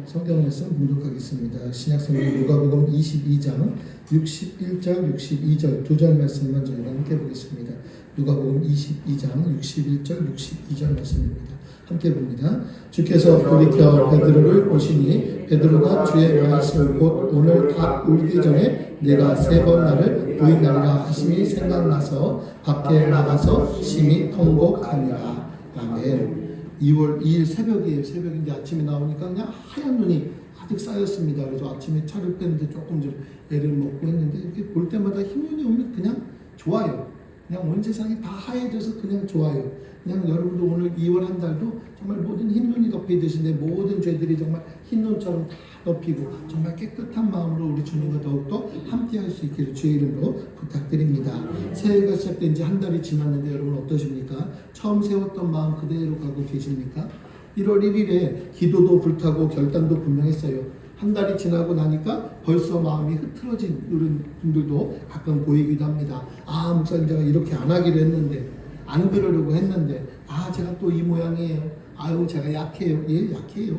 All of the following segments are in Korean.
성경 말씀 봉독하겠습니다. 신약성경 누가복음 22장 61절 62절 두 절 말씀만 저희가 함께 보겠습니다. 누가복음 22장 61절 62절 말씀입니다. 함께 봅니다. 주께서 돌이켜 베드로를 보시니 베드로가 주의 말씀 곧 오늘 닭 울기 전에 내가 3번 나를 부인하리라 하심이 생각나서 밖에 나가서 심히 통곡하니라. 아멘. 2월 2일 새벽이에요. 새벽인데 아침에 나오니까 그냥 하얀 눈이 가득 쌓였습니다. 그래서 아침에 차를 뺐는데 조금 좀 애를 먹고 했는데 이렇게 볼 때마다 흰눈이 오면 그냥 좋아요. 그냥 온 세상이 다 하얘져서 그냥 좋아요. 그냥 여러분도 오늘 2월 한 달도 정말 모든 흰눈이 덮이듯이 내 모든 죄들이 정말 흰눈처럼 다 덮이고 정말 깨끗한 마음으로 우리 주님과 더욱더 함께 할 수 있기를 주의 이름으로 부탁드립니다. 새해가 시작된 지 한 달이 지났는데 여러분 어떠십니까? 처음 세웠던 마음 그대로 가고 계십니까? 1월 1일에 기도도 불타고 결단도 분명했어요. 한 달이 지나고 나니까 벌써 마음이 흐트러진 이런 분들도 가끔 보이기도 합니다. 아, 목사님 제가 이렇게 안 하기로 했는데, 안 그러려고 했는데, 아, 제가 또 이 모양이에요. 아유, 제가 약해요. 예, 약해요.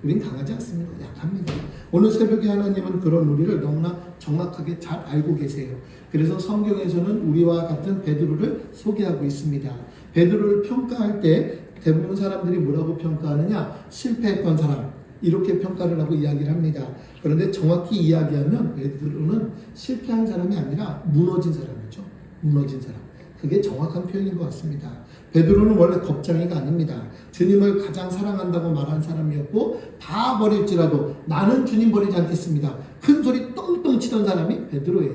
우린 강하지 않습니다. 약합니다. 오늘 새벽에 하나님은 그런 우리를 너무나 정확하게 잘 알고 계세요. 그래서 성경에서는 우리와 같은 베드로를 소개하고 있습니다. 베드로를 평가할 때 대부분 사람들이 뭐라고 평가하느냐? 실패했던 사람. 이렇게 평가를 하고 이야기를 합니다. 그런데 정확히 이야기하면 베드로는 실패한 사람이 아니라 무너진 사람이죠. 무너진 사람. 그게 정확한 표현인 것 같습니다. 베드로는 원래 겁쟁이가 아닙니다. 주님을 가장 사랑한다고 말한 사람이었고 다 버릴지라도 나는 주님 버리지 않겠습니다. 큰 소리 똥똥 치던 사람이 베드로예요.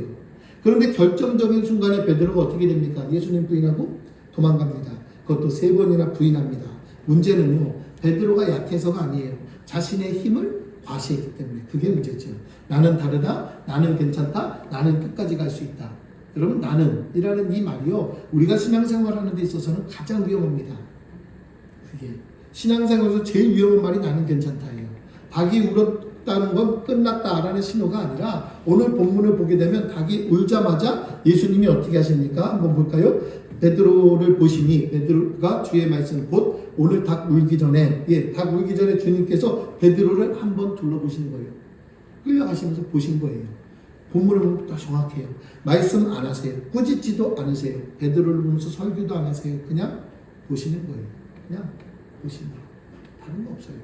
그런데 결정적인 순간에 베드로가 어떻게 됩니까? 예수님 부인하고 도망갑니다. 그것도 3번이나 부인합니다. 문제는요. 베드로가 약해서가 아니에요. 자신의 힘을 과시했기 때문에 그게 문제죠. 나는 다르다, 나는 괜찮다, 나는 끝까지 갈 수 있다. 여러분 나는이라는 이 말이요. 우리가 신앙생활하는 데 있어서는 가장 위험합니다. 그게 신앙생활에서 제일 위험한 말이 나는 괜찮다예요. 닭이 울었다는 건 끝났다라는 신호가 아니라 오늘 본문을 보게 되면 닭이 울자마자 예수님이 어떻게 하십니까? 한번 볼까요? 베드로를 보시니 베드로가 주의 말씀 곧 오늘 닭 울기 전에 닭 울기 전에 주님께서 베드로를 한번 둘러보시는 거예요. 끌려가시면서 보신 거예요. 본문을 보면 더 정확해요. 말씀 안 하세요. 꾸짖지도 않으세요. 베드로를 보면서 설교도 안 하세요. 그냥 보시는 거예요. 그냥 보시는 거예요. 다른 거 없어요.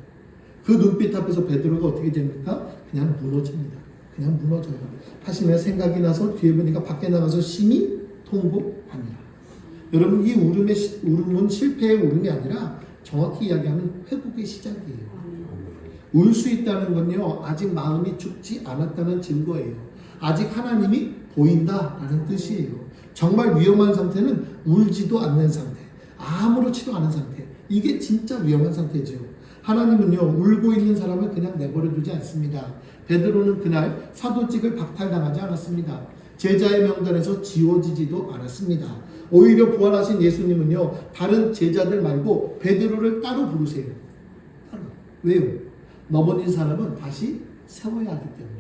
그 눈빛 앞에서 베드로가 어떻게 됩니까? 그냥 무너집니다. 그냥 무너져요. 하시면 생각이 나서 뒤에 보니까 밖에 나가서 심히 통곡합니다. 여러분 이 울음은 실패의 울음이 아니라 정확히 이야기하면 회복의 시작이에요. 울 수 있다는 건요. 아직 마음이 죽지 않았다는 증거예요. 아직 하나님이 보인다라는 뜻이에요. 정말 위험한 상태는 울지도 않는 상태. 아무렇지도 않은 상태. 이게 진짜 위험한 상태죠. 하나님은요. 울고 있는 사람을 그냥 내버려 두지 않습니다. 베드로는 그날 사도직을 박탈당하지 않았습니다. 제자의 명단에서 지워지지도 않았습니다. 오히려 부활하신 예수님은요. 다른 제자들 말고 베드로를 따로 부르세요. 따로. 왜요? 넘어진 사람은 다시 세워야 하기 때문에.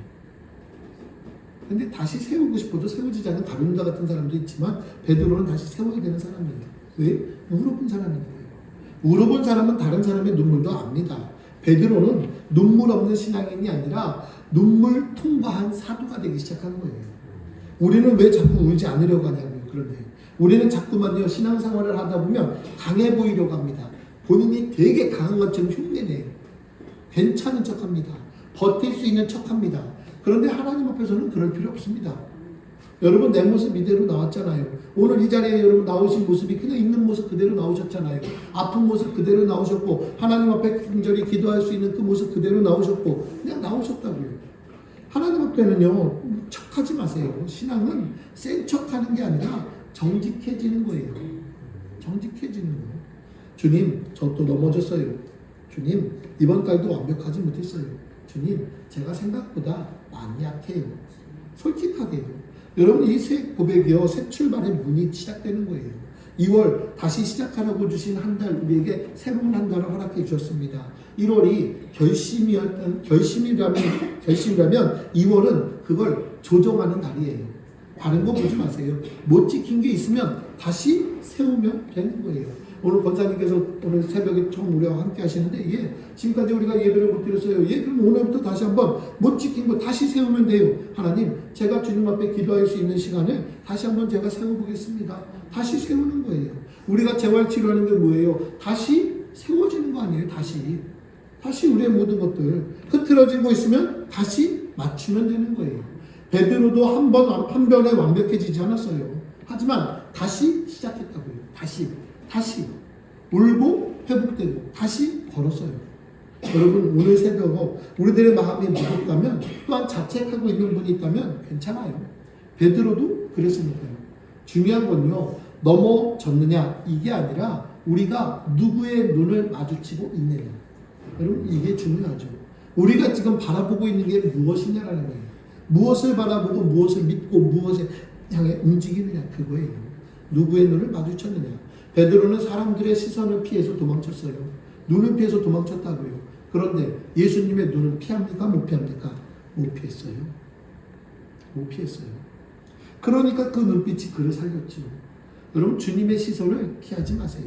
근데 다시 세우고 싶어도 세워지지 않는 가룟유다 같은 사람도 있지만 베드로는 다시 세워야 되는 사람이에요. 왜? 울어본 사람이에요. 울어본 사람은 다른 사람의 눈물도 압니다. 베드로는 눈물 없는 신앙인이 아니라 눈물 통과한 사도가 되기 시작한 거예요. 우리는 왜 자꾸 울지 않으려고 하냐고요. 그런데 우리는 자꾸만요 신앙생활을 하다 보면 강해 보이려고 합니다. 본인이 되게 강한 것처럼 흉내내요. 괜찮은 척합니다. 버틸 수 있는 척합니다. 그런데 하나님 앞에서는 그럴 필요 없습니다. 여러분 내 모습 이대로 나왔잖아요. 오늘 이 자리에 여러분 나오신 모습이 그냥 있는 모습 그대로 나오셨잖아요. 아픈 모습 그대로 나오셨고 하나님 앞에 간절히 기도할 수 있는 그 모습 그대로 나오셨고 그냥 나오셨다고요. 하나님 앞에는요 척하지 마세요. 신앙은 센 척하는 게 아니라 정직해지는 거예요. 정직해지는 거예요. 주님 저 또 넘어졌어요. 주님 이번 달도 완벽하지 못했어요. 주님 제가 생각보다 많이 약해요. 솔직하게요. 여러분 이 새 고백이요 새 출발의 문이 시작되는 거예요. 2월 다시 시작하라고 주신 한 달 우리에게 새로운 한 달을 허락해 주셨습니다. 1월이 결심이라면 2월은 그걸 조정하는 달이에요. 다른 거 보지 마세요. 못 지킨 게 있으면 다시 세우면 되는 거예요. 오늘 권사님께서 오늘 새벽에 처음 우리와 함께 하시는데, 예, 지금까지 우리가 예배를 못 드렸어요. 예, 그럼 오늘부터 다시 한번 못 지킨 거 다시 세우면 돼요. 하나님, 제가 주님 앞에 기도할 수 있는 시간을 다시 한번 제가 세워보겠습니다. 다시 세우는 거예요. 우리가 재활치료하는 게 뭐예요? 다시 세워지는 거 아니에요? 다시 우리의 모든 것들 흐트러진 거 있으면 다시 맞추면 되는 거예요. 베드로도 한 번에 완벽해지지 않았어요. 하지만 다시 시작했다고요. 다시 울고 회복되고 다시 걸었어요. 여러분, 오늘 새벽 우리들의 마음이 무겁다면, 또한 자책하고 있는 분이 있다면 괜찮아요. 베드로도 그랬으니까요. 중요한 건요, 넘어졌느냐 이게 아니라 우리가 누구의 눈을 마주치고 있느냐. 여러분, 이게 중요하죠. 우리가 지금 바라보고 있는 게 무엇이냐라는 거예요. 무엇을 바라보고 무엇을 믿고 무엇에 향해 움직이느냐, 그거예요. 누구의 눈을 마주쳤느냐. 베드로는 사람들의 시선을 피해서 도망쳤어요. 눈을 피해서 도망쳤다고요. 그런데 예수님의 눈을 피합니까? 못 피합니까? 못 피했어요. 그러니까 그 눈빛이 그를 살렸죠. 여러분, 주님의 시선을 피하지 마세요.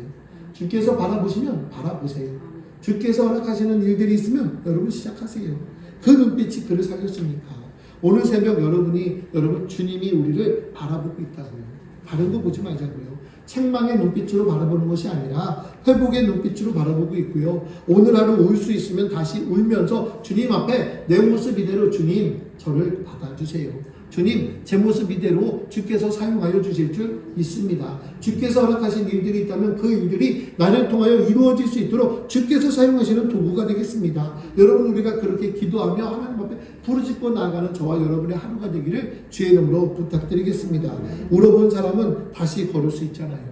주께서 바라보시면 바라보세요. 주께서 허락하시는 일들이 있으면 여러분 시작하세요. 그 눈빛이 그를 살렸으니까. 오늘 새벽 여러분 주님이 우리를 바라보고 있다고요. 다른 거 보지 말자고요. 책망의 눈빛으로 바라보는 것이 아니라 회복의 눈빛으로 바라보고 있고요. 오늘 하루 울 수 있으면 다시 울면서 주님 앞에 내 모습 이대로 주님 저를 받아주세요. 주님, 제 모습 이대로 주께서 사용하여 주실 줄 믿습니다. 주께서 허락하신 일들이 있다면 그 일들이 나를 통하여 이루어질 수 있도록 주께서 사용하시는 도구가 되겠습니다. 여러분, 우리가 그렇게 기도하며 하나님 앞에 부르짖고 나아가는 저와 여러분의 하루가 되기를 주의 이름으로 부탁드리겠습니다. 울어본 사람은 다시 걸을 수 있잖아요.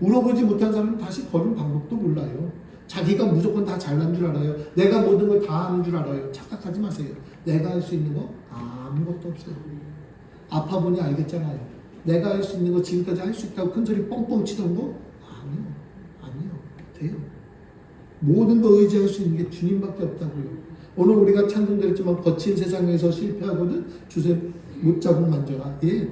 울어보지 못한 사람은 다시 걸을 방법도 몰라요. 자기가 무조건 다 잘난 줄 알아요. 내가 모든 걸 다 하는 줄 알아요. 착각하지 마세요. 내가 할 수 있는 거 아무것도 없어요. 아파보니 알겠잖아요. 내가 할 수 있는 거, 지금까지 할 수 있다고 큰소리 뻥뻥 치던 거 아니요. 돼요. 모든 거 의지할 수 있는 게 주님밖에 없다고요. 오늘 우리가 찬송드렸지만 거친 세상에서 실패하거든 주세 못자국 만져라. 예,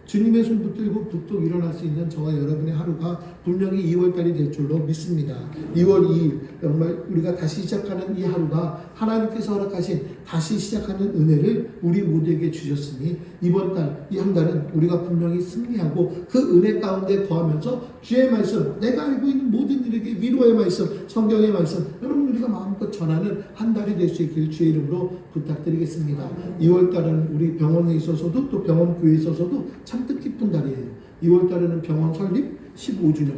주님의 손 붙들고 북독 일어날 수 있는 저와 여러분의 하루가 분명히 2월달이 될 줄로 믿습니다. 2월 2일 정말 우리가 다시 시작하는 이 하루가 하나님께서 허락하신 다시 시작하는 은혜를 우리 모두에게 주셨으니 이번 달, 이 한 달은 우리가 분명히 승리하고 그 은혜 가운데 거하면서 주의 말씀, 내가 알고 있는 모든 일에게 위로의 말씀, 성경의 말씀, 여러분 우리가 마음껏 전하는 한 달이 될 수 있길 주의 이름으로 부탁드리겠습니다. 2월달은 우리 병원에 있어서도 또 병원 교회에 있어서도 참 뜻깊은 달이에요. 2월달에는 병원 설립 15주년,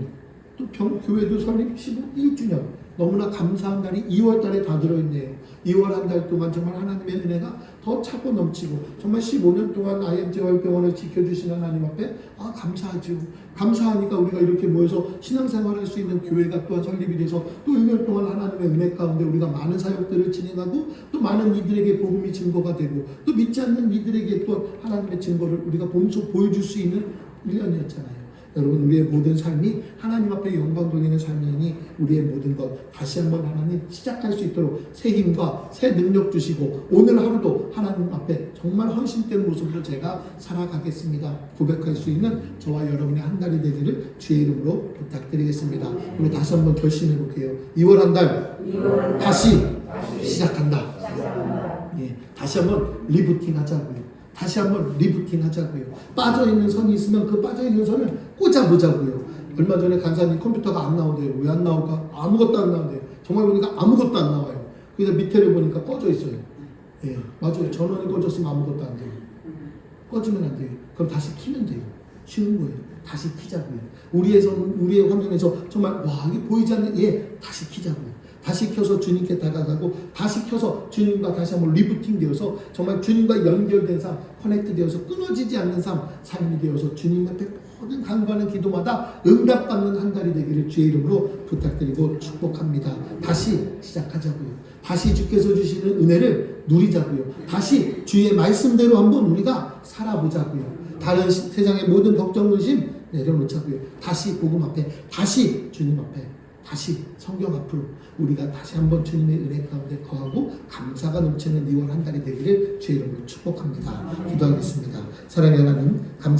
또 교회도 설립 15주년, 너무나 감사한 달이 2월달에 다 들어있네요. 2월 한 달 동안 정말 하나님의 은혜가 더 차고 넘치고, 정말 15년 동안 IM재활병원을 지켜주신 하나님 앞에 감사하죠. 감사하니까 우리가 이렇게 모여서 신앙생활을 할 수 있는 교회가 또한 설립이 돼서 또 1년 동안 하나님의 은혜 가운데 우리가 많은 사역들을 진행하고, 또 많은 이들에게 복음이 증거가 되고, 또 믿지 않는 이들에게 또 하나님의 증거를 우리가 몸소 보여줄 수 있는 1년이었잖아요. 여러분, 우리의 모든 삶이 하나님 앞에 영광 돌리는 삶이니 우리의 모든 것 다시 한번 하나님 시작할 수 있도록 새 힘과 새 능력 주시고, 오늘 하루도 하나님 앞에 정말 헌신된 모습으로 제가 살아가겠습니다 고백할 수 있는 저와 여러분의 한 달이 되기를 주의 이름으로 부탁드리겠습니다. 우리 다시 한번 결심해 볼게요. 2월 한 달 다시 시작한다. 예, 다시 한번 리부팅 하자고요. 다시 한번 리부팅 하자고요. 빠져있는 선이 있으면 그 빠져있는 선을 꽂아보자고요. 얼마 전에 간사님 컴퓨터가 안 나온대요. 왜 안 나올까? 아무것도 안 나온대요. 정말 보니까 아무것도 안 나와요. 그래서 밑에를 보니까 꺼져 있어요. 예, 맞아요. 전원이 꺼졌으면 아무것도 안 돼요. 꺼지면 안 돼요. 그럼 다시 키면 돼요. 쉬운 거예요. 다시 키자고요. 우리의 환경에서 정말 이게 보이지 않는 다시 키자고요. 다시 켜서 주님께 다가가고, 다시 켜서 주님과 다시 한번 리부팅 되어서 정말 주님과 연결된 삶, 커넥트 되어서 끊어지지 않는 삶이 되어서 주님 앞에 모든 간구하는 기도마다 응답받는 한 달이 되기를 주의 이름으로 부탁드리고 축복합니다. 다시 시작하자고요. 다시 주께서 주시는 은혜를 누리자고요. 다시 주의 말씀대로 한번 우리가 살아보자고요. 다른 세상의 모든 걱정, 의심 내려놓자고요. 다시 복음 앞에, 다시 주님 앞에, 다시 성경 앞으로 우리가 다시 한번 주님의 은혜 가운데 거하고 감사가 넘치는 2월 한 달이 되기를 주의 이름으로 축복합니다. 기도하겠습니다. 사랑의 하나님, 감사합니다.